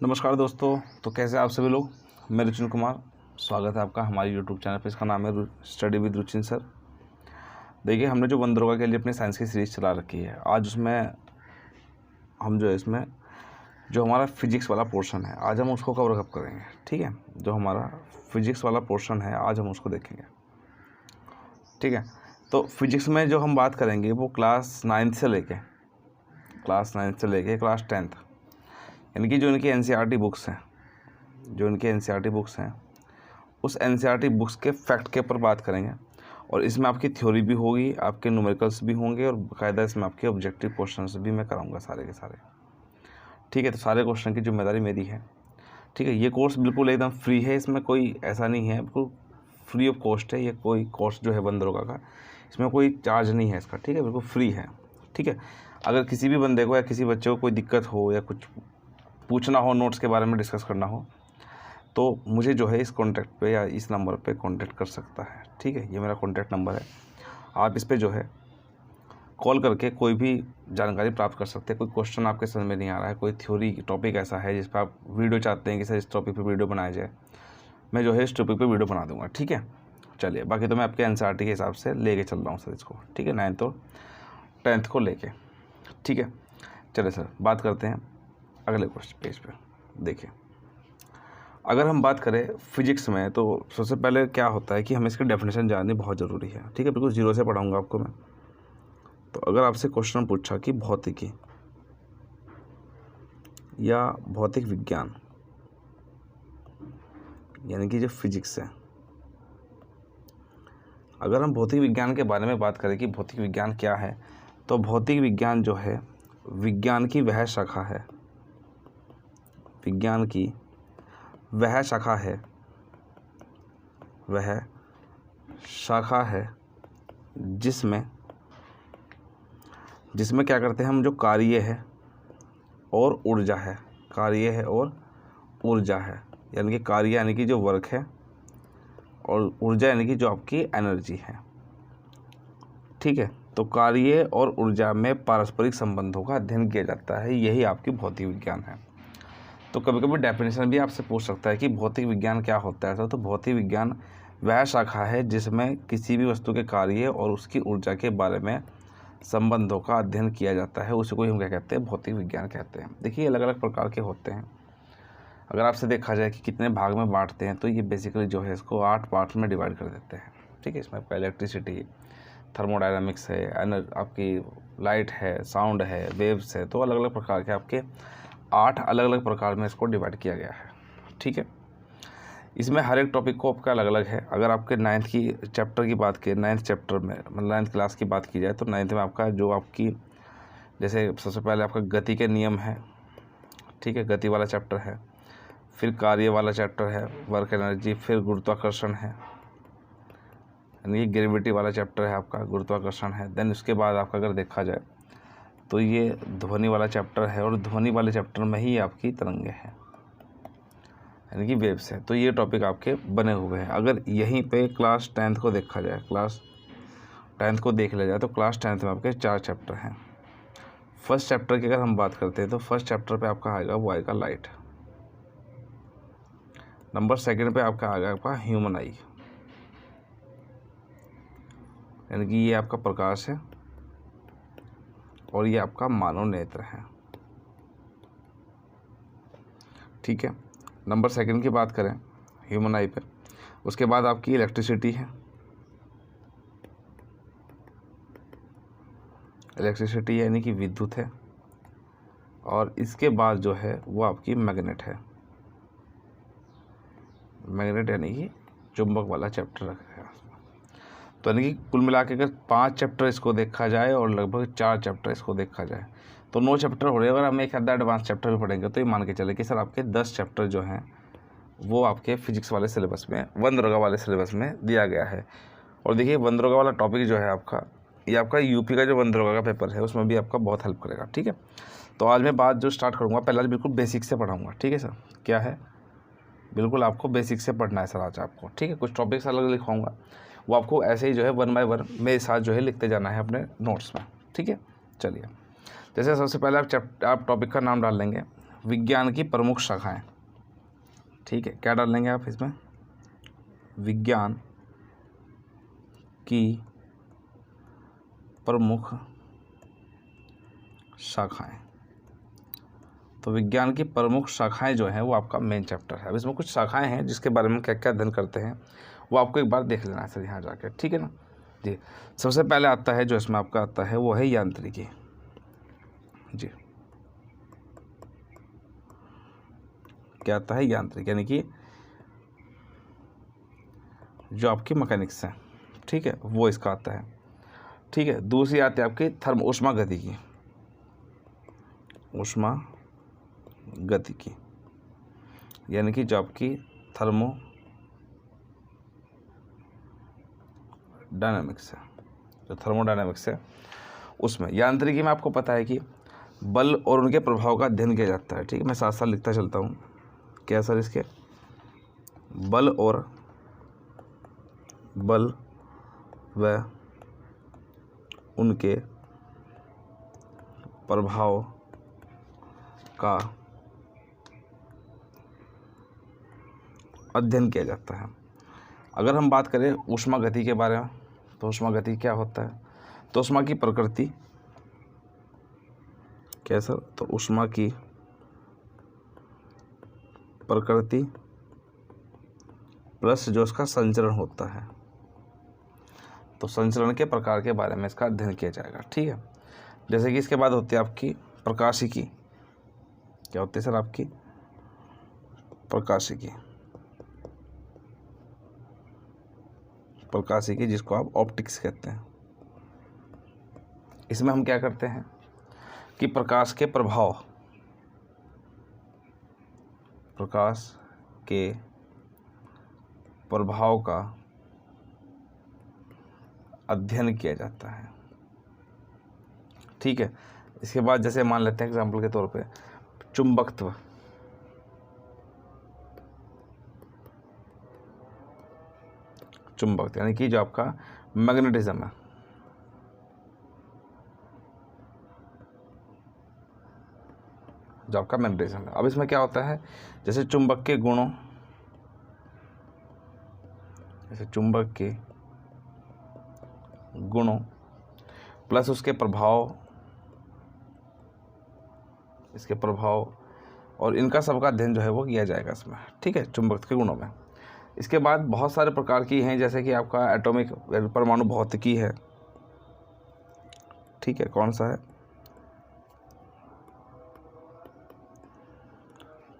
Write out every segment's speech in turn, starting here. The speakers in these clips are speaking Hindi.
नमस्कार दोस्तों। तो कैसे आप सभी लोग। मैं रुचिन कुमार, स्वागत है आपका हमारे यूट्यूब चैनल पर। इसका नाम है स्टडी विद रुचिन सर। देखिए, हमने जो वनदरोगा के लिए अपनी साइंस की सीरीज़ चला रखी है, आज उसमें हम जो है इसमें जो हमारा फिजिक्स वाला पोर्शन है, आज हम उसको कवर अप करेंगे। ठीक है, जो हमारा फिजिक्स वाला पोर्शन है आज हम उसको देखेंगे। ठीक है, तो फिजिक्स में जो हम बात करेंगे वो क्लास 9 से लेके क्लास 10th, यानी कि जो इनकी एनसीईआरटी बुक्स हैं, उस एनसीईआरटी बुक्स के फैक्ट के ऊपर बात करेंगे। और इसमें आपकी थ्योरी भी होगी, आपके न्यूमेरिकल्स भी होंगे और बाकायदा इसमें आपके ऑब्जेक्टिव क्वेश्चंस भी मैं कराऊंगा सारे के सारे। ठीक है, तो सारे क्वेश्चन की जिम्मेदारी मेरी है। ठीक है, ये कोर्स बिल्कुल एकदम फ्री है, इसमें कोई ऐसा नहीं है, बिल्कुल फ्री ऑफ कॉस्ट है। ये कोई कोर्स जो है वनदरोगा का, इसमें कोई चार्ज नहीं है इसका। ठीक है, बिल्कुल फ्री है। ठीक है, अगर किसी भी बंदे को या किसी बच्चे को कोई दिक्कत हो या कुछ पूछना हो, नोट्स के बारे में डिस्कस करना हो, तो मुझे जो है इस कॉन्टैक्ट पे या इस नंबर पे कांटेक्ट कर सकता है। ठीक है, ये मेरा कॉन्टैक्ट नंबर है। आप इस पे जो है कॉल करके कोई भी जानकारी प्राप्त कर सकते हैं। कोई क्वेश्चन आपके समझ में नहीं आ रहा है, कोई थ्योरी टॉपिक ऐसा है जिस पर आप वीडियो चाहते हैं कि सर इस टॉपिक पे वीडियो बनाया जाए, मैं जो है इस टॉपिक पे वीडियो बना दूंगा। ठीक है, चलिए, बाकी तो मैं आपके एनसीईआरटी के हिसाब से लेके चल रहा हूँ सर इसको। ठीक है, 9th और 10th को लेके। ठीक है, चलिए सर, बात करते हैं अगले क्वेश्चन पेज पे। देखिए, अगर हम बात करें फिजिक्स में, तो सबसे पहले क्या होता है कि हमें इसकी डेफिनेशन जाननी बहुत ज़रूरी है। ठीक है, बिल्कुल जीरो से पढ़ाऊंगा आपको मैं। तो अगर आपसे क्वेश्चन पूछा कि भौतिकी या भौतिक विज्ञान, यानी कि जो फिजिक्स है, अगर हम भौतिक विज्ञान के बारे में बात करें कि भौतिक विज्ञान क्या है, तो भौतिक विज्ञान जो है विज्ञान की वह शाखा है, विज्ञान की वह शाखा है जिसमें क्या करते हैं हम, जो कार्य है और ऊर्जा है, यानी कि कार्य यानी कि जो वर्क है और ऊर्जा यानी कि जो आपकी एनर्जी है। ठीक है, तो कार्य और ऊर्जा में पारस्परिक संबंधों का अध्ययन किया जाता है, यही आपकी भौतिक विज्ञान है। तो कभी कभी डेफिनेशन भी आपसे पूछ सकता है कि भौतिक विज्ञान क्या होता है। तो भौतिक विज्ञान वह शाखा है जिसमें किसी भी वस्तु के कार्य और उसकी ऊर्जा के बारे में संबंधों का अध्ययन किया जाता है, उसी को हम क्या कहते हैं, भौतिक विज्ञान कहते हैं। देखिए, अलग अलग प्रकार के होते हैं। अगर आपसे देखा जाए कि कितने भाग में बांटते हैं, तो ये बेसिकली जो है इसको 8 पार्ट में डिवाइड कर देते हैं। ठीक है, इसमें आपका इलेक्ट्रिसिटी, थर्मोडायनामिक्स है, आपकी लाइट है, साउंड है, वेव्स है। तो अलग अलग प्रकार के आपके 8 अलग अलग प्रकार में इसको डिवाइड किया गया है। ठीक है, इसमें हर एक टॉपिक को आपका अलग अलग है। अगर आपके 9th की चैप्टर की बात की, 9th चैप्टर में मतलब 9th क्लास की बात की जाए, तो 9th में आपका जो आपकी जैसे सबसे पहले आपका गति के नियम है। ठीक है, गति वाला चैप्टर है। फिर कार्य वाला चैप्टर है, वर्क एनर्जी। फिर गुरुत्वाकर्षण है, यानी ग्रेविटी वाला चैप्टर है आपका, गुरुत्वाकर्षण है। देन उसके बाद आपका अगर देखा जाए तो ये ध्वनि वाला चैप्टर है, और ध्वनि वाले चैप्टर में ही आपकी तरंगे हैं, यानी कि वेव्स है। तो ये टॉपिक आपके बने हुए हैं। अगर यहीं पे क्लास 10th को देखा जाए, क्लास 10th को देख लिया जाए, तो क्लास 10th में आपके 4 चैप्टर हैं। फर्स्ट चैप्टर की अगर हम बात करते हैं, तो फर्स्ट चैप्टर पे आपका आएगा, वो आएगा लाइट। नंबर 2 पे आपका आएगा आपका ह्यूमन आई, यानी कि ये आपका प्रकाश है और ये आपका मानव नेत्र है। ठीक है, नंबर 2 की बात करें ह्यूमन आई पे, उसके बाद आपकी इलेक्ट्रिसिटी है। इलेक्ट्रिसिटी यानी कि विद्युत है। और इसके बाद जो है वो आपकी मैग्नेट है। मैग्नेट यानी कि चुंबक वाला चैप्टर रखा है। तो यानी कि कुल मिला के अगर 5 चैप्टर इसको देखा जाए और लगभग 4 चैप्टर इसको देखा जाए, तो 9 चैप्टर हो रहे हैं। अगर हम एक आधा एडवांस चैप्टर भी पढ़ेंगे, तो ये मान के चले कि सर आपके 10 चैप्टर जो हैं वो आपके फिजिक्स वाले सिलेबस में, वनदरोगा वाले सिलेबस में दिया गया है। और देखिए, वनदरोगा वाला टॉपिक जो है आपका, ये आपका यूपी का जो वनदरोगा का पेपर है उसमें भी आपका बहुत हेल्प करेगा। ठीक है, तो आज मैं बात जो स्टार्ट करूँगा, पहले बिल्कुल बेसिक से पढ़ाऊँगा। ठीक है सर, क्या है, बिल्कुल आपको बेसिक से पढ़ना है सर आज आपको। ठीक है, कुछ टॉपिक्स अलग लिखवाऊँगा, वो आपको ऐसे ही जो है 1 बाय 1 मेरे साथ जो है लिखते जाना है अपने नोट्स में। ठीक है, चलिए, जैसे सबसे पहले आप टॉपिक का नाम डाल लेंगे विज्ञान की प्रमुख शाखाएं, ठीक है, क्या डाल लेंगे आप इसमें, विज्ञान की प्रमुख शाखाएं। तो विज्ञान की प्रमुख शाखाएं जो हैं वो आपका मेन चैप्टर है। अब इसमें कुछ शाखाएं हैं जिसके बारे में क्या क्या अध्ययन करते हैं वो आपको एक बार देख लेना है सर यहाँ जाकर, ठीक है ना जी। सबसे पहले आता है जो इसमें आपका आता है वो है यांत्रिकी जी। क्या आता है, यांत्रिकी, यानी कि जो आपकी मैकेनिक्स है, ठीक है, वो इसका आता है, ठीक है। दूसरी आती है आपकी ऊष्मा गतिकी, ऊष्मा गतिकी, यानी कि जो आपकी थर्मोडायनामिक्स है, जो थर्मोडायनामिक्स है उसमें। यांत्रिकी में आपको पता है कि बल और उनके प्रभाव का अध्ययन किया जाता है, ठीक है। मैं साथ साथ लिखता चलता हूँ, क्या सर, इसके बल व उनके प्रभाव का अध्ययन किया जाता है। अगर हम बात करें ऊष्मा गति के बारे में, तो ऊष्मा गति क्या होता है, तो ऊष्मा की प्रकृति क्या है सर, तो ऊष्मा की प्रकृति प्लस जो उसका संचरण होता है, तो संचरण के प्रकार के बारे में इसका अध्ययन किया जाएगा, ठीक है। जैसे कि इसके बाद होती है आपकी प्रकाशिकी, क्या होती है सर आपकी प्रकाशिकी, जिसको आप ऑप्टिक्स कहते हैं। इसमें हम क्या करते हैं कि प्रकाश के प्रभाव का अध्ययन किया जाता है, ठीक है। इसके बाद जैसे मान लेते हैं एग्जाम्पल के तौर पे चुंबकत्व, यानी कि जो आपका मैग्नेटिज्म है, जो आपका मैग्नेटिज्म है। अब इसमें क्या होता है, जैसे चुंबक के गुणों प्लस उसके इसके प्रभाव और इनका सबका अध्ययन जो है वो किया जाएगा इसमें, ठीक है, चुंबक के गुणों में। इसके बाद बहुत सारे प्रकार की हैं, जैसे कि आपका एटॉमिक परमाणु भौतिकी है, ठीक है, कौन सा है,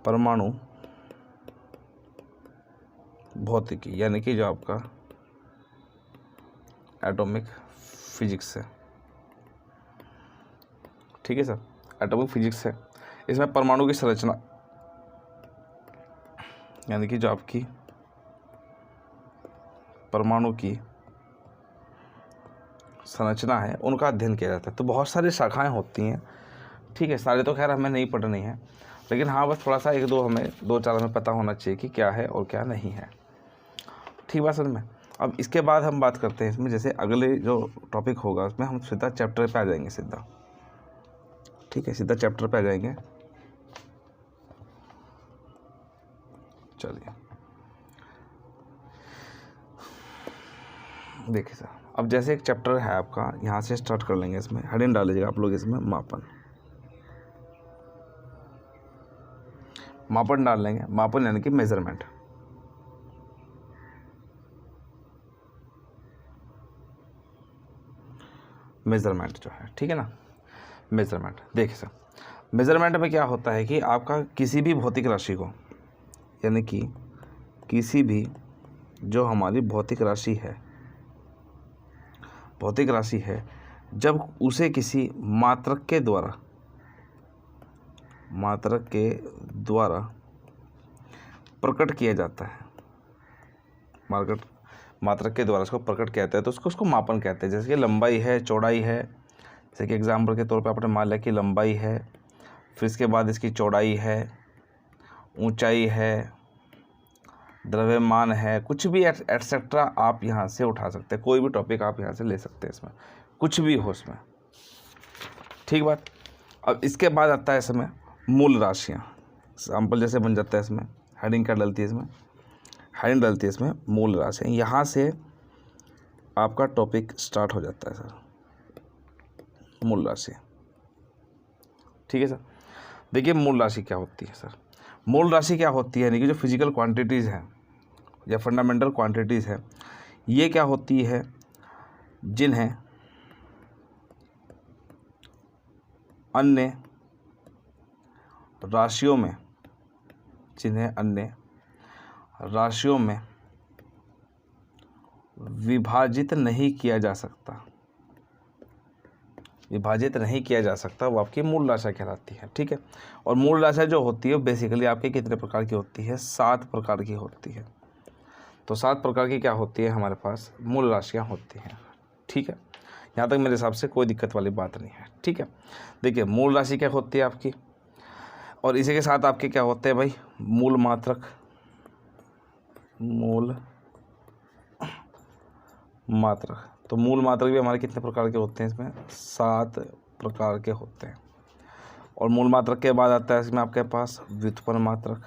परमाणु भौतिकी, यानी कि जो आपका एटॉमिक फिजिक्स है, ठीक है सर, एटॉमिक फिजिक्स है। इसमें परमाणु की संरचना, यानी कि जो आपकी परमाणु की संरचना है उनका अध्ययन किया जाता है। तो बहुत सारी शाखाएं होती हैं, ठीक है, सारे तो खैर हमें नहीं पढ़नी है, लेकिन हाँ बस थोड़ा सा एक दो हमें 2-4 हमें पता होना चाहिए कि क्या है और क्या नहीं है, ठीक बात समझ में। अब इसके बाद हम बात करते हैं इसमें, जैसे अगले जो टॉपिक होगा उसमें हम सीधा चैप्टर पे आ जाएंगे, सीधा, ठीक है, सीधा चैप्टर पे आ जाएंगे। चलिए देखिए सर, अब जैसे एक चैप्टर है आपका, यहाँ से स्टार्ट कर लेंगे। इसमें हेडिंग डाल लीजिएगा आप लोग, इसमें मापन डाल लेंगे। मापन यानी कि मेजरमेंट, जो है, ठीक है ना, मेजरमेंट। देखिए सर, मेजरमेंट में क्या होता है कि आपका किसी भी भौतिक राशि को, यानी कि किसी भी जो हमारी भौतिक राशि है, जब उसे किसी मात्रक के द्वारा प्रकट किया जाता है, मात्रक के द्वारा उसको प्रकट किया जाता है, तो उसको मापन कहते हैं। जैसे कि लंबाई है, चौड़ाई है, जैसे कि एग्जाम्पल के तौर पे आपने मान लिया कि लंबाई है, फिर इसके बाद इसकी चौड़ाई है, ऊंचाई है, द्रव्यमान है, कुछ भी एटसेट्रा आप यहाँ से उठा सकते हैं, कोई भी टॉपिक आप यहाँ से ले सकते हैं, इसमें कुछ भी हो इसमें, ठीक बात। अब इसके बाद आता है इसमें मूल राशियाँ, एग्जाम्पल जैसे बन जाता है इसमें, हेडिंग क्या डलती है इसमें, हेडिंग डलती है इसमें मूल राशि। यहाँ से आपका टॉपिक स्टार्ट हो जाता है सर, मूल राशि। ठीक है सर। देखिए मूल राशि क्या होती है सर, मूल राशि क्या होती है, यानी कि जो फिजिकल क्वांटिटीज़ हैं या फंडामेंटल क्वांटिटीज़ है, ये क्या होती है, जिन्हें अन्य राशियों में, विभाजित नहीं किया जा सकता, वो आपकी मूल राशि कहलाती है। ठीक है। और मूल राशि जो होती है बेसिकली आपके कितने प्रकार की होती है, 7 प्रकार की होती है। तो 7 प्रकार की क्या होती है हमारे पास, मूल राशियाँ होती हैं। ठीक है, यहाँ तक मेरे हिसाब से कोई दिक्कत वाली बात नहीं है। ठीक है। देखिए मूल राशि क्या होती है आपकी, और इसी के साथ आपके क्या होते हैं भाई, मूल मात्रक, तो मूल मात्रक भी हमारे कितने प्रकार के होते हैं, इसमें 7 प्रकार के होते हैं। और मूल मात्रक के बाद आता है इसमें आपके पास व्युत्पन्न मात्रक।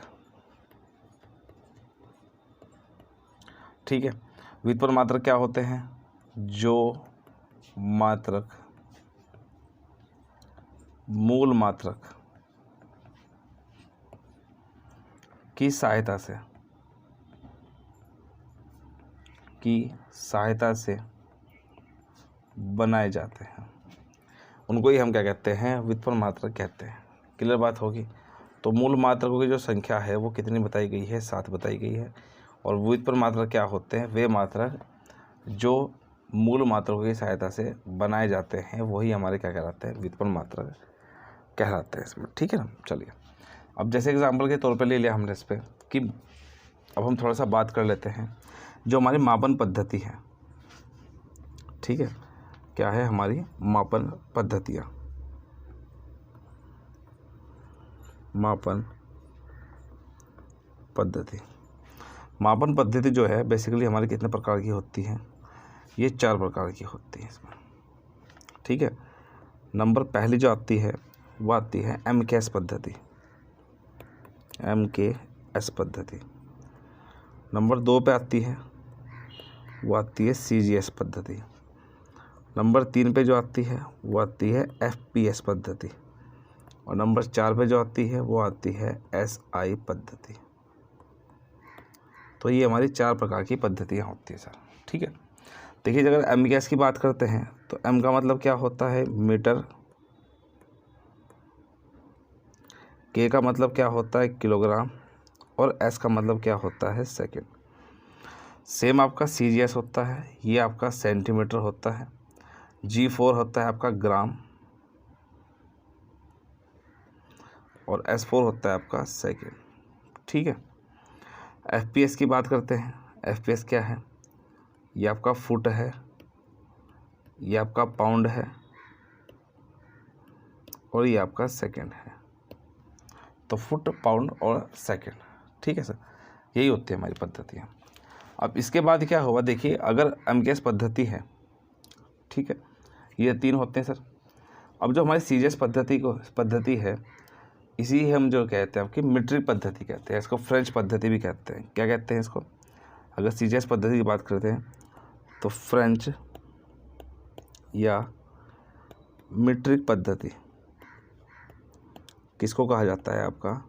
ठीक है। व्युत्पन्न मात्रक क्या होते हैं, जो मात्रक मूल मात्रक की सहायता से बनाए जाते हैं, उनको ही हम क्या कहते हैं, व्युत्पन्न मात्रक कहते हैं। क्लियर बात होगी। तो मूल मात्रकों की जो संख्या है वो कितनी बताई गई है, 7 बताई गई है। और व्युत्पन्न मात्रक क्या होते हैं, वे मात्रक जो मूल मात्रकों की सहायता से बनाए जाते हैं, वही हमारे क्या कहलाते हैं, व्युत्पन्न मात्रक कहलाते हैं इसमें। ठीक है ना। चलिए अब जैसे एग्जाम्पल के तौर पे ले लिया हमने इस पर कि अब हम थोड़ा सा बात कर लेते हैं जो हमारी मापन पद्धति है। ठीक है, क्या है हमारी मापन पद्धतियाँ। मापन पद्धति जो है बेसिकली हमारी कितने प्रकार की होती है, ये 4 प्रकार की होती है इसमें। ठीक है। नंबर पहली जो आती है वो आती है MKS पद्धति। नंबर 2 पे आती है वो आती है CGS पद्धति। नंबर 3 पे जो आती है वो आती है FPS पद्धति। और नंबर 4 पे जो आती है वो आती है SI पद्धति। तो ये हमारी 4 प्रकार की पद्धतियाँ होती है सर। ठीक है। देखिए अगर MKS की बात करते हैं तो M का मतलब क्या होता है, मीटर। K का मतलब क्या होता है, किलोग्राम। और S का मतलब क्या होता है, सेकंड। सेम आपका CGS होता है, ये आपका सेंटीमीटर होता है। G4 होता है आपका ग्राम। और S4 होता है आपका सेकंड। ठीक है। FPS की बात करते हैं। FPS क्या है, ये आपका फुट है, ये आपका पाउंड है, और ये आपका सेकंड है। तो फुट, पाउंड और सेकंड। ठीक है सर, यही होती है हमारी पद्धतियाँ। अब इसके बाद क्या हुआ, देखिए अगर MKS पद्धति है, ठीक है, ये 3 होते हैं सर। अब जो हमारी CGS पद्धति है, इसी हम जो कहते हैं आपकी मीट्रिक पद्धति कहते हैं, इसको फ्रेंच पद्धति भी कहते हैं। क्या कहते हैं इसको, अगर CGS पद्धति की बात करते हैं तो फ्रेंच या मीट्रिक पद्धति किसको कहा जाता है, आपका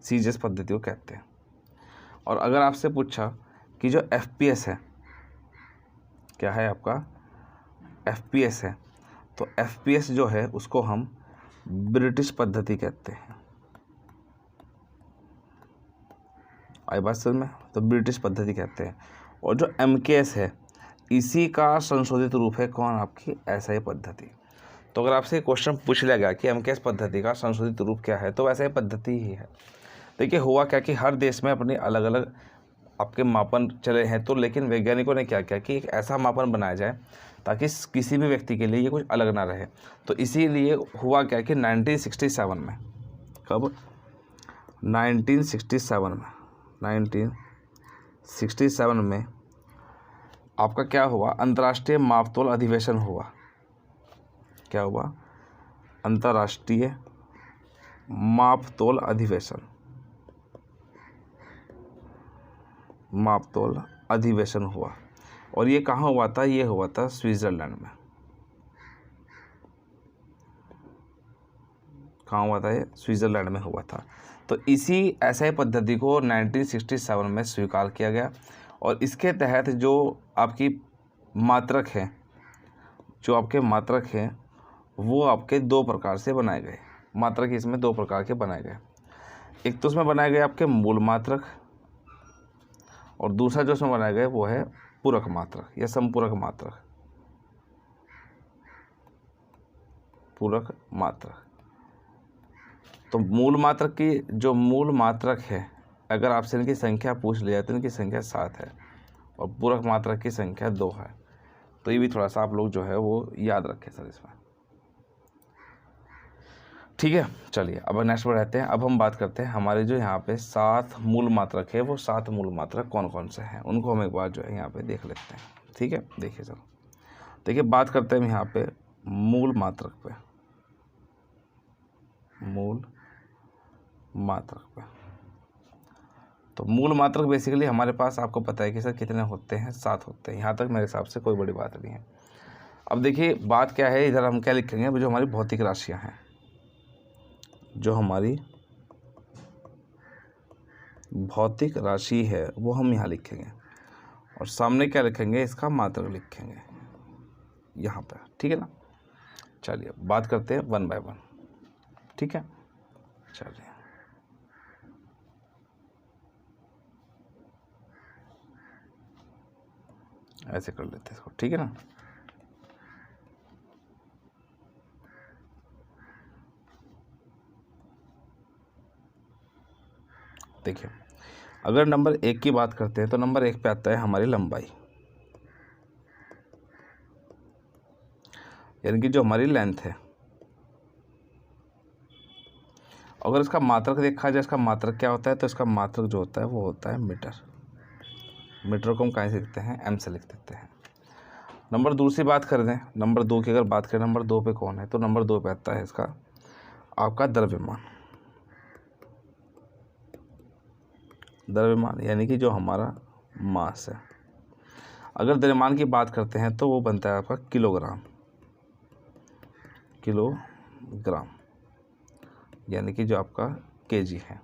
CGS पद्धति को कहते हैं। और अगर आपसे पूछा कि जो FPS है, क्या है आपका FPS है, तो FPS जो है उसको हम ब्रिटिश पद्धति कहते हैं। आई बात समझ में, तो ब्रिटिश पद्धति कहते हैं। और जो MKS है इसी का संशोधित रूप है कौन, आपकी SI पद्धति। तो अगर आपसे क्वेश्चन पूछ लिया गया कि MKS पद्धति का संशोधित रूप क्या है, तो SI पद्धति ही है। देखिए हुआ क्या कि हर देश में अपने अलग अलग आपके मापन चले हैं, तो लेकिन वैज्ञानिकों ने क्या किया कि एक ऐसा मापन बनाया जाए ताकि किसी भी व्यक्ति के लिए ये कुछ अलग ना रहे। तो इसीलिए हुआ क्या कि 1967 में, कब 1967 में आपका क्या हुआ, अंतर्राष्ट्रीय मापतोल अधिवेशन हुआ। क्या हुआ, अंतर्राष्ट्रीय मापतोल अधिवेशन। मापतोल अधिवेशन हुआ। और ये कहाँ हुआ था? ये हुआ था स्विट्ज़रलैंड में। कहाँ हुआ था? ये स्विट्ज़रलैंड में हुआ था। तो इसी SI पद्धति को 1967 में स्वीकार किया गया और इसके तहत जो आपकी मात्रक है, जो आपके मात्रक हैं वो आपके दो प्रकार से बनाए गए। मात्रक इसमें दो प्रकार के बनाए गए। एक तो उसमें बनाए गए आपके मूल मात्रक और दूसरा जो उसमें बनाए गए वो है पूरक मात्रक या संपूरक मात्रक। पूरक मात्रक। तो मूल मात्रक की जो मूल मात्रक है, अगर आपसे इनकी संख्या पूछ लिया तो इनकी संख्या 7 है और पूरक मात्रक की संख्या 2 है। तो ये भी थोड़ा सा आप लोग जो है वो याद रखें सर इसमें। ठीक है, चलिए अब नेक्स्ट पर रहते हैं। अब हम बात करते हैं हमारे जो यहाँ पे 7 मूल मात्रक है, वो 7 मूल मात्रक कौन कौन से हैं उनको हम एक बार जो है यहाँ पे देख लेते हैं। ठीक है, देखिए चलो, देखिए बात करते हैं हम यहाँ पे मूल मात्रक पे। मूल मात्रक पे, तो मूल मात्रक बेसिकली हमारे पास आपको पता है कि सर कितने होते हैं? 7 होते हैं। यहाँ तक मेरे हिसाब से कोई बड़ी बात नहीं है। अब देखिए बात क्या है, इधर हम क्या लिखेंगे? जो हमारी भौतिक राशियाँ हैं, जो हमारी भौतिक राशि है वो हम यहाँ लिखेंगे और सामने क्या लिखेंगे? इसका मात्रक लिखेंगे यहाँ पर। ठीक है ना? चलिए बात करते हैं 1 बाय 1। ठीक है, चलिए ऐसे कर लेते हैं इसको। ठीक है ना? देखिए अगर नंबर 1 की बात करते हैं तो नंबर 1 पे आता है हमारी लंबाई, यानी कि जो हमारी लेंथ है। अगर इसका मात्रक देखा जाए, इसका मात्रक क्या होता है? तो इसका मात्रक जो होता है वो होता है मीटर। मीटर को हम कहाँ से लिखते हैं? M से लिख देते हैं। नंबर 2 से बात कर दें, नंबर 2 की अगर बात करें, नंबर 2 पे कौन है? तो नंबर 2 पे आता है इसका आपका द्रव्यमान। द्रव्यमान यानी कि जो हमारा मास है। अगर द्रव्यमान की बात करते हैं तो वो बनता है आपका किलोग्राम। किलोग्राम यानी कि जो आपका केजी है।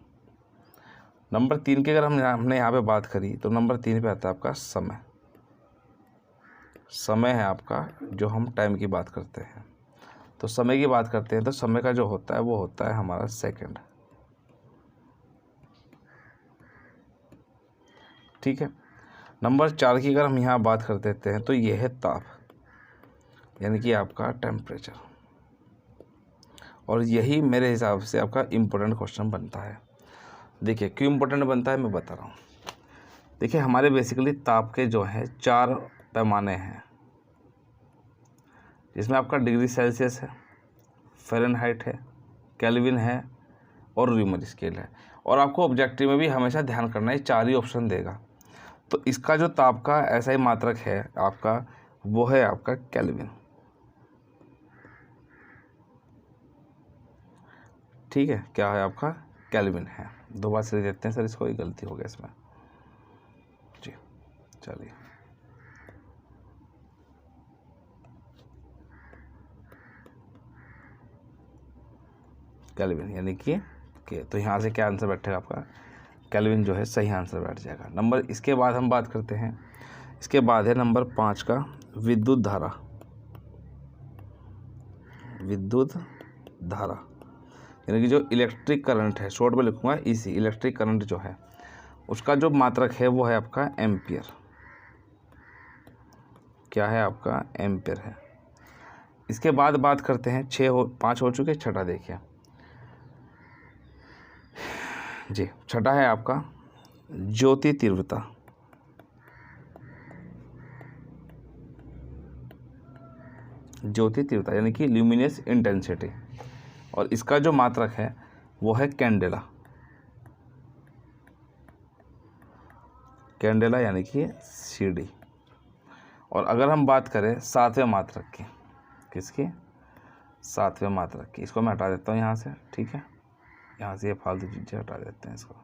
नंबर 3 की अगर हमने यहाँ पे बात करी तो नंबर 3 पे आता है आपका समय। समय है आपका, जो हम टाइम की बात करते हैं। तो समय की बात करते हैं तो समय का जो होता है वो होता है हमारा सेकंड। ठीक है। नंबर 4 की अगर हम यहाँ बात कर देते हैं तो ये है ताप, यानी कि आपका टेम्परेचर। और यही मेरे हिसाब से आपका इम्पोर्टेंट क्वेश्चन बनता है। देखिए क्यों इम्पोर्टेंट बनता है मैं बता रहा हूँ। देखिए हमारे बेसिकली ताप के जो है 4 पैमाने हैं, जिसमें आपका डिग्री सेल्सियस है, फ़ारेनहाइट है, केल्विन है और र्यूमर स्केल है। और आपको ऑब्जेक्टिव में भी हमेशा ध्यान करना है, 4 ही ऑप्शन देगा। तो इसका जो ताप का ऐसा ही मात्रक है आपका, वो है आपका केल्विन। ठीक है, क्या है आपका? केल्विन है। 2 बार से देते हैं सर इसको, ही गलती हो गया इसमें जी। चलिए केल्विन यानी कि तो यहाँ से क्या आंसर बैठेगा आपका? केल्विन जो है सही आंसर बैठ जाएगा। नंबर इसके बाद हम बात करते हैं, इसके बाद है नंबर 5 का विद्युत धारा। विद्युत धारा यानी कि जो इलेक्ट्रिक करंट है, शॉर्ट में लिखूंगा इसी, इलेक्ट्रिक करंट जो है उसका जो मात्रक है वो है आपका एम्पियर। क्या है आपका? एम्पियर है। इसके बाद बात करते हैं 5 हो चुके, छठा देखिए जी। छठा है आपका ज्योति तीव्रता। ज्योति तीव्रता यानी कि ल्यूमिनस इंटेंसिटी, और इसका जो मात्रक है वो है कैंडेला। कैंडेला यानी कि CD। और अगर हम बात करें 7वें मात्रक की, किसकी? 7वें मात्रक की। इसको मैं हटा देता हूँ यहाँ से। ठीक है, यहाँ से ये फालतू चीज़ें हटा देते हैं इसको।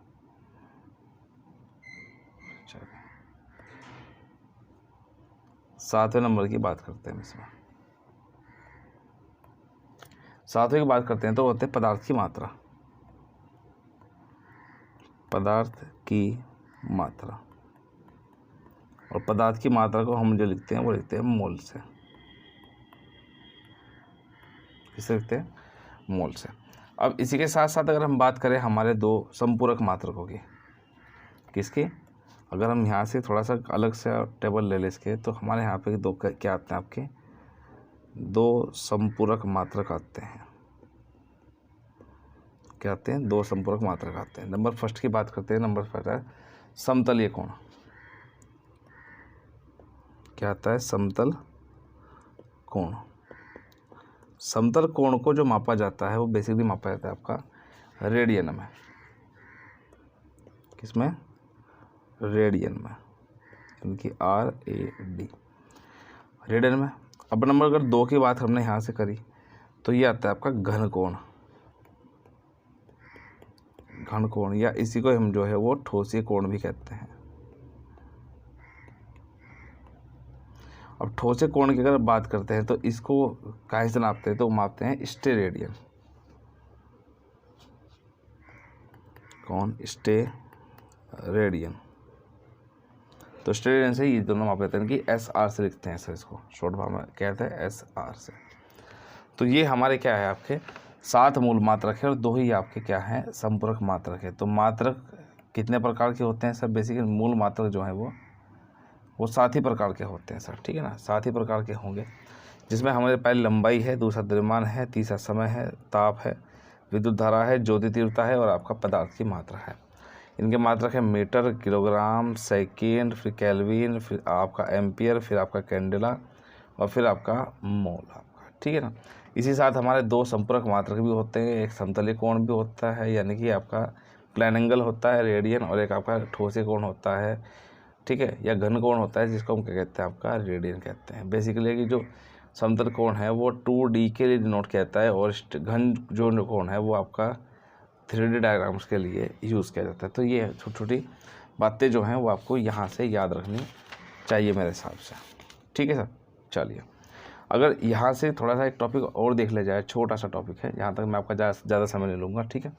चलिए 7वें नंबर की बात करते हैं। इसमें 7वें की बात करते हैं तो होते हैं पदार्थ की मात्रा। पदार्थ की मात्रा, और पदार्थ की मात्रा को हम जो लिखते हैं वो लिखते हैं मोल से। किससे लिखते हैं? मोल से। अब इसी के साथ साथ अगर हम बात करें हमारे दो संपूरक मात्रकों की, किसकी? अगर हम यहाँ से थोड़ा सा अलग से टेबल ले लें इसके, तो हमारे यहाँ पे दो क्या आते हैं आपके? दो संपूरक मात्रक आते हैं। क्या आते हैं? दो संपूरक मात्रक आते हैं। नंबर फर्स्ट की बात करते हैं। नंबर फर्स्ट है समतलीय कोण। क्या आता है? समतल कोण। समतल कोण को जो मापा जाता है वो बेसिकली मापा जाता है आपका रेडियन में। किसमें? रेडियन में, यानी RAD, रेडियन में। अब नंबर अगर 2 की बात हमने यहाँ से करी तो ये आता है आपका घन कोण। घन कोण, या इसी को हम जो है वो ठोसीय कोण भी कहते हैं। अब ठोसीय कोण की अगर बात करते हैं तो इसको काहे से नापते हैं? तो मापते हैं स्टेरेडियन। कौन? स्टेरेडियन। तो स्टेरेडियन से ये दोनों माप लेते हैं कि SR से लिखते हैं सर, इसको शॉर्ट फॉर्म में कहते हैं SR से। तो ये हमारे क्या है? आपके 7 मूल मात्रक है और 2 ही आपके क्या हैं? संपूरक मात्रक है। तो मात्रक कितने प्रकार के होते हैं सर? बेसिकली मूल मात्रक जो है वो 7 ही प्रकार के होते हैं सर, ठीक है ना? 7 ही प्रकार के होंगे, जिसमें हमारे पहले लंबाई है, दूसरा द्रव्यमान है, तीसरा समय है, ताप है, विद्युत धारा है, ज्योति तीव्रता है और आपका पदार्थ की मात्रा है। इनके मात्रक है मीटर, किलोग्राम, सेकेंड, फिर केल्विन, फिर आपका एम्पियर, फिर आपका कैंडेला और फिर आपका मोल आपका, ठीक है ना? इसी साथ हमारे 2 संपूरक मात्रक भी होते हैं। एक समतलीय कोण भी होता है, यानी कि आपका प्लेन एंगल होता है रेडियन, और एक आपका ठोसीय कोण होता है, ठीक है, या घन कोण होता है, जिसको हम क्या कहते हैं? आपका रेडियन कहते हैं। बेसिकली कि जो समतल कोण है वो 2D के लिए डिनोट कहता है, और घन जो कोण है वो आपका 3D डायग्राम्स के लिए यूज़ किया जाता है। तो ये छोटी छोटी बातें जो हैं वो आपको यहाँ से याद रखनी चाहिए मेरे हिसाब से, ठीक है सर। चलिए, अगर यहाँ से थोड़ा सा एक टॉपिक और देख लिया जाए, छोटा सा टॉपिक है, यहाँ तक मैं आपका ज़्यादा समय नहीं लूँगा, ठीक है।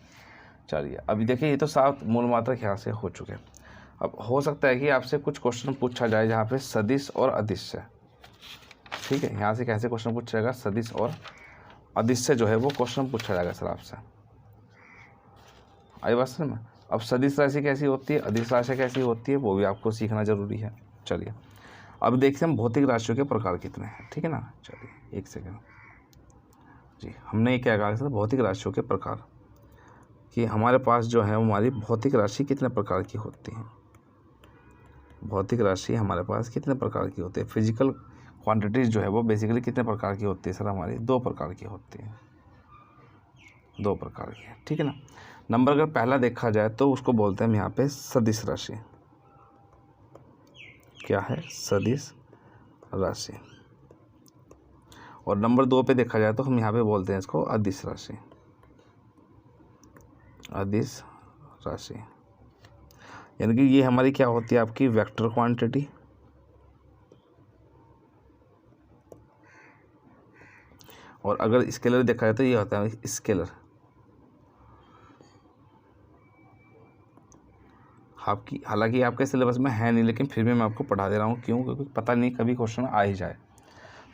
चलिए, अभी देखिए ये तो 7 मूल मात्रक यहाँ से हो चुके हैं। अब हो सकता है कि आपसे कुछ क्वेश्चन पूछा जाए जहाँ पे सदिश और अदिश है, ठीक है। यहाँ से कैसे क्वेश्चन पूछा जाएगा? सदिश और अदिश से जो है वो क्वेश्चन पूछा जाएगा सर आपसे। आई बात समझ में? अब सदिश राशि कैसी होती है, अदिश राशि कैसी होती है, वो भी आपको सीखना जरूरी है। चलिए, अब देखते हैं भौतिक राशियों के प्रकार कितने हैं, ठीक है ना। चलिए एक सेकेंड जी, हमने क्या कहा सर? भौतिक राशियों के प्रकार, कि हमारे पास जो है हमारी भौतिक राशि कितने प्रकार की होती हैं। भौतिक राशि हमारे पास कितने प्रकार की होती है? फिजिकल क्वांटिटीज़ जो है वो बेसिकली कितने प्रकार की होती है सर? हमारी 2 प्रकार की होती है, 2 प्रकार की है, ठीक है ना। नंबर अगर पहला देखा जाए तो उसको बोलते हैं हम यहाँ पे सदिश राशि। क्या है? सदिश राशि। और नंबर 2 पे देखा जाए तो हम यहाँ पे बोलते हैं इसको अदिश राशि। अदिश राशि यानी कि ये हमारी क्या होती है? आपकी वेक्टर क्वांटिटी, और अगर स्केलर देखा जाए तो ये होता है स्केलर। आपकी हालांकि आपके सिलेबस में है नहीं, लेकिन फिर भी मैं आपको पढ़ा दे रहा हूँ। क्यों? क्योंकि पता नहीं कभी क्वेश्चन आ ही जाए।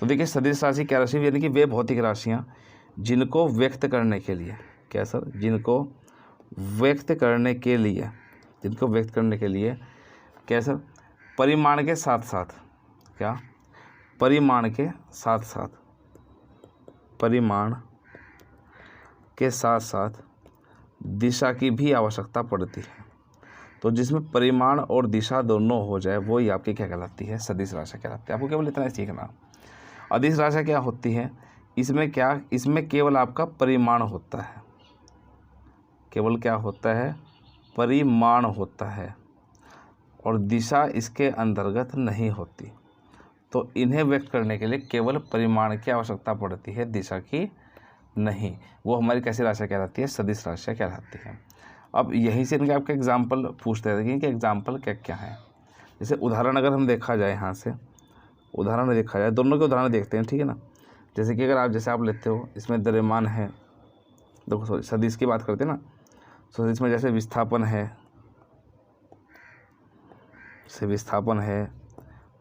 तो देखिए, सदिश राशि क्या राशि? यानी कि वे भौतिक राशियाँ जिनको व्यक्त करने के लिए, क्या सर? जिनको व्यक्त करने के लिए, जिनको व्यक्त करने के लिए क्या सर? परिमाण के साथ साथ, क्या? परिमाण के साथ साथ, परिमाण के साथ साथ दिशा की भी आवश्यकता पड़ती है। तो जिसमें परिमाण और दिशा दोनों हो जाए वो ही आपकी क्या कहलाती है? सदिश राशि कहलाती है। आपको केवल इतना ही सीखना। अदिश राशि क्या होती है? इसमें क्या? इसमें केवल आपका परिमाण होता है। केवल क्या होता है? परिमाण होता है, और दिशा इसके अंतर्गत नहीं होती। तो इन्हें व्यक्त करने के लिए केवल परिमाण की आवश्यकता पड़ती है, दिशा की नहीं। वो हमारी कैसी राशि कहलाती है? सदिश राशि कहलाती है। अब यहीं से इनके आपके एग्जाम्पल पूछते हैं कि एग्जाम्पल क्या क्या है। जैसे उदाहरण अगर हम देखा जाए, यहाँ से उदाहरण देखा जाए, दोनों के उदाहरण देखते हैं, ठीक है ना। जैसे कि अगर आप जैसे आप लेते हो, इसमें द्रव्यमान है, देखो सॉरी सदिश की बात करते हैं ना, सदिश में जैसे विस्थापन है, से विस्थापन है,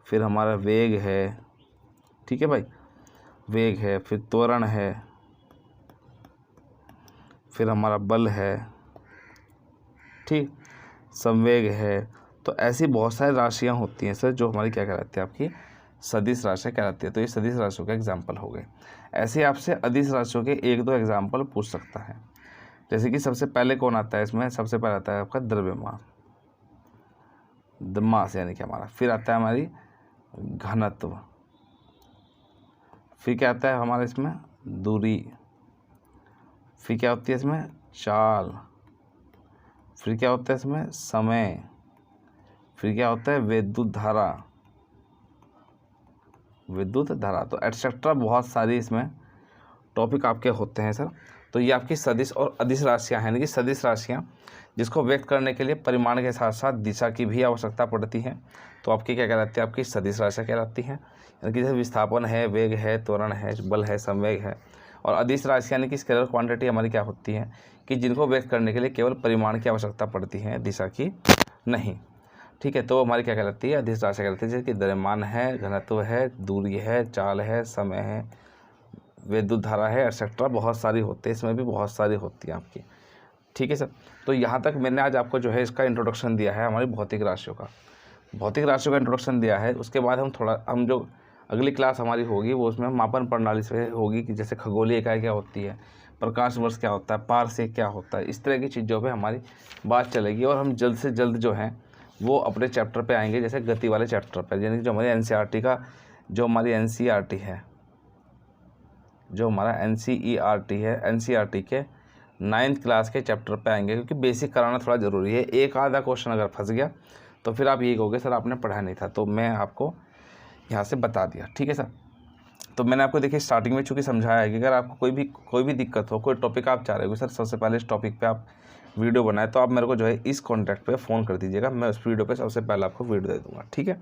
फिर हमारा वेग है, ठीक है भाई, वेग है, फिर त्वरण है, फिर हमारा बल है, ठीक, संवेग है। तो ऐसी बहुत सारी राशियां होती हैं सर जो हमारी क्या कहलाती है, आपकी सदिश राशियाँ कहलाती है। तो ये सदिश राशियों के एग्जाम्पल हो गए। ऐसे आपसे अदिश राशियों के 1-2 एग्जाम्पल पूछ सकता है। जैसे कि सबसे पहले कौन आता है इसमें, सबसे पहले आता है आपका द्रव्यमान, मास यानी कि हमारा, फिर आता है हमारी घनत्व, फिर क्या आता है हमारे इसमें दूरी, फिर क्या होती है इसमें चाल, फिर क्या होता है इसमें समय, फिर क्या होता है विद्युत धारा। तो एटसेट्रा बहुत सारी इसमें टॉपिक आपके होते हैं सर। तो ये आपकी सदिश और अदिश राशियाँ हैं, यानी कि सदिश राशियाँ जिसको व्यक्त करने के लिए परिमाण के साथ साथ दिशा की भी आवश्यकता पड़ती है। तो आपकी क्या कहलाती है, आपकी सदिश राशियाँ कहलाती हैं, यानी कि जैसे विस्थापन है, वेग है, त्वरण है, बल है, संवेग है। और अदिश राशि यानी कि स्केलर क्वांटिटी हमारी क्या होती है कि जिनको व्यक्त करने के लिए केवल परिमाण की आवश्यकता पड़ती है, दिशा की नहीं, ठीक है। तो हमारी क्या कहलाती है, अदिश राशि कहलाती है, जैसे कि द्रव्यमान है, घनत्व है, दूरी है, चाल है, समय है, विद्युत धारा है, एक्सेट्रा बहुत सारी होती है, इसमें भी बहुत सारी होती है आपकी, ठीक है सर। तो यहाँ तक मैंने आज आपको जो है इसका इंट्रोडक्शन दिया है, हमारी भौतिक राशियों का इंट्रोडक्शन दिया है। उसके बाद हम जो अगली क्लास हमारी होगी वो उसमें मापन प्रणाली से होगी, कि जैसे खगोलीय इकाई क्या होती है, प्रकाश वर्ष क्या होता है, पारसेक क्या होता है, इस तरह की चीज़ों पे हमारी बात चलेगी। और हम जल्द से जल्द जो है वो अपने चैप्टर पे आएंगे, जैसे गति वाले चैप्टर पे, यानी कि जो हमारी एनसीईआरटी का जो हमारी एनसीईआरटी है, जो हमारा एनसीईआरटी के 9th क्लास के चैप्टर पे आएंगे, क्योंकि बेसिक कराना थोड़ा ज़रूरी है। एक आधा क्वेश्चन अगर फंस गया तो फिर आप ये कहोगे सर आपने पढ़ा नहीं था, तो मैं आपको यहाँ से बता दिया, ठीक है सर। तो मैंने आपको देखिए स्टार्टिंग में चूँकि समझाया है कि अगर आपको कोई भी दिक्कत हो, कोई टॉपिक आप चाह रहे हो सर सबसे पहले इस टॉपिक पे आप वीडियो बनाए, तो आप मेरे को जो है इस कॉन्टैक्ट पे फ़ोन कर दीजिएगा, मैं उस वीडियो पे सबसे पहले आपको वीडियो दे दूँगा, ठीक है।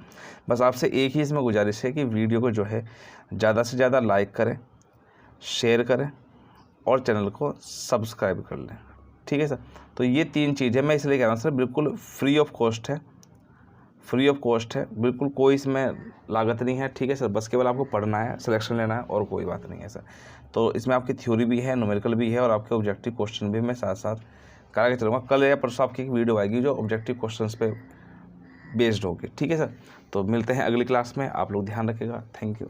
बस आपसे एक ही इसमें गुजारिश है कि वीडियो को जो है ज़्यादा से ज़्यादा लाइक करें, शेयर करें और चैनल को सब्सक्राइब कर लें, ठीक है सर। तो ये 3 चीज़ें मैं इसलिए कह रहा हूँ सर, बिल्कुल फ्री ऑफ कॉस्ट है, बिल्कुल कोई इसमें लागत नहीं है, ठीक है सर। बस केवल आपको पढ़ना है, सिलेक्शन लेना है, और कोई बात नहीं है सर। तो इसमें आपकी थ्योरी भी है, न्यूमेरिकल भी है, और आपके ऑब्जेक्टिव क्वेश्चन भी मैं साथ साथ करा के चलूँगा। कल या परसों आपकी एक वीडियो आएगी जो ऑब्जेक्टिव क्वेश्चंस पे बेस्ड होगी, ठीक है सर। तो मिलते हैं अगली क्लास में, आप लोग ध्यान रखिएगा, थैंक यू।